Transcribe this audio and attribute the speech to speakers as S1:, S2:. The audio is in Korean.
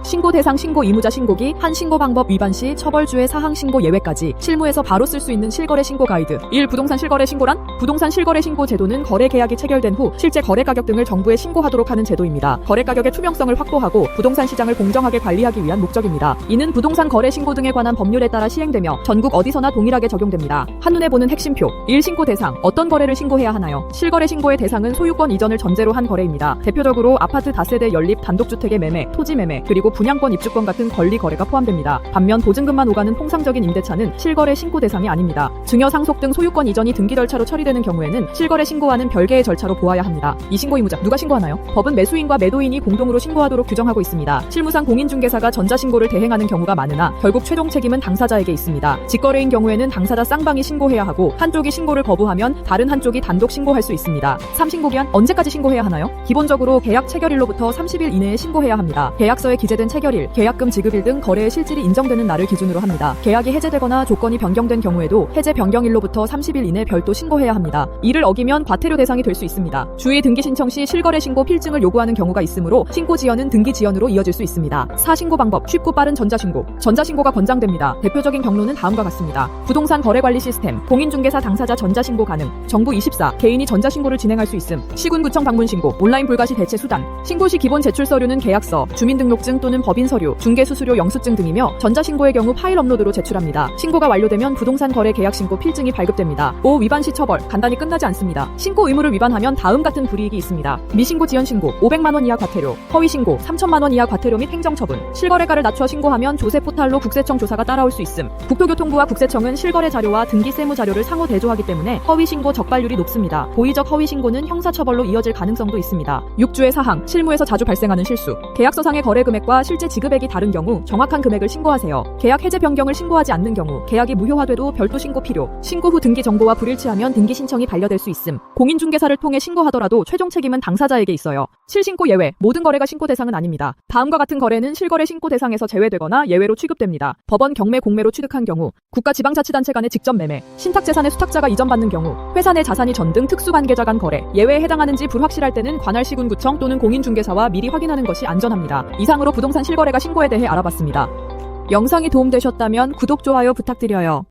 S1: 신고 대상, 신고 의무자, 신고기, 한 신고 방법 위반 시 처벌주의 사항 신고 예외까지 실무에서 바로 쓸 수 있는 실거래 신고 가이드. 1. 부동산 실거래 신고란? 부동산 실거래 신고 제도는 거래 계약이 체결된 후 실제 거래 가격 등을 정부에 신고하도록 하는 제도입니다. 거래 가격의 투명성을 확보하고 부동산 시장을 공정하게 관리하기 위한 목적입니다. 이는 부동산 거래 신고 등에 관한 법률에 따라 시행되며 전국 어디서나 동일하게 적용됩니다. 한눈에 보는 핵심표. 1. 신고 대상. 어떤 거래를 신고해야 하나요? 실거래 신고의 대상은 소유권 이전을 전제로 한 거래입니다. 대표적으로 아파트 다세대 연립, 단독주택의 매매, 토지 매매, 그리고 분양권, 입주권 같은 권리 거래가 포함됩니다. 반면 보증금만 오가는 통상적인 임대차는 실거래 신고 대상이 아닙니다. 증여 상속 등 소유권 이전이 등기 절차로 처리되는 경우에는 실거래 신고와는 별개의 절차로 보아야 합니다. 이 신고 의무자 누가 신고하나요? 법은 매수인과 매도인이 공동으로 신고하도록 규정하고 있습니다. 실무상 공인중개사가 전자신고를 대행하는 경우가 많으나 결국 최종 책임은 당사자에게 있습니다. 직거래인 경우에는 당사자 쌍방이 신고해야 하고 한쪽이 신고를 거부하면 다른 한쪽이 단독 신고할 수 있습니다. 3. 신고기한. 언제까지 신고해야 하나요? 기본적으로 계약 체결일로부터 30일 이내에 신고해야 합니다. 계약서에 기재된 체결일, 계약금 지급일 등 거래의 실질이 인정되는 날을 기준으로 합니다. 계약이 해제되거나 조건이 변경된 경우에도 해제 변경일로부터 30일 이내 별도 신고해야 합니다. 이를 어기면 과태료 대상이 될 수 있습니다. 주의 등기 신청 시 실거래 신고 필증을 요구하는 경우가 있으므로 신고 지연은 등기 지연으로 이어질 수 있습니다. 4. 신고 방법. 쉽고 빠른 전자신고. 전자신고가 권장됩니다. 대표적인 경로는 다음과 같습니다. 부동산 거래관리 시스템, 공인중개사 당사자 전자신고 가능, 정부 24, 개인이 전자신고를 진행할 수 있음, 시군구청 방문신고, 온라인 불가시 대체 수단. 신고 시 기본 제출 서류는 계약서, 주민등록증 또는 법인 서류, 중개수수료 영수증 등이며 전자신고의 경우 파일 업로드로 제출합니다. 신고가 완료되면 부동산 거래 계약 신고 필증이 발급됩니다. 5. 위반 시 처벌. 간단히 끝나지 않습니다. 신고 의무를 위반하면 다음 같은 불이익이 있습니다. 미신고 지연 신고, 500만 원 이하 과태료, 허위 신고, 3천만 원 이하 과태료 및 행정처분. 실거래가를 낮춰 신고하면 조세 포탈로 국세청 조사가 따라올 수 있음. 국토교통부와 국세청은 실거래 자료와 등기 세무 자료를 상호 대조하기 때문에 허위 신고 적발률이 높습니다. 고의적 허위 신고는 형사처벌로 이어질 가능성도 있습니다. 6주의 사항. 실무에서 자주 발생하는 실수. 계약서상의 거래 금액과 실제 지급액이 다른 경우 정확한 금액을 신고하세요. 계약 해제 변경을 신고하지 않는 경우 계약이 무효화돼도 별도 신고 필요. 신고 후 등기 정보와 불일치하면 등기 신청이 반려될 수 있음. 공인중개사를 통해 신고하더라도 최종 책임은 당사자에게 있어요. 실신고 예외. 모든 거래가 신고 대상은 아닙니다. 다음과 같은 거래는 실거래 신고 대상에서 제외되거나 예외로 취급됩니다. 법원 경매 공매로 취득한 경우, 국가 지방자치단체 간의 직접 매매, 신탁재산의 수탁자가 이전받는 경우, 회사 내 자산이 전등 특수관계자 간 거래, 예외에 해당하는지 불확실할 때는 관할 시군구청 또는 공인중개사와 미리 확인하는 것이 안전합니다. 이상으로 부동산 실거래가 신고에 대해 알아봤습니다. 영상이 도움되셨다면 구독, 좋아요 부탁드려요.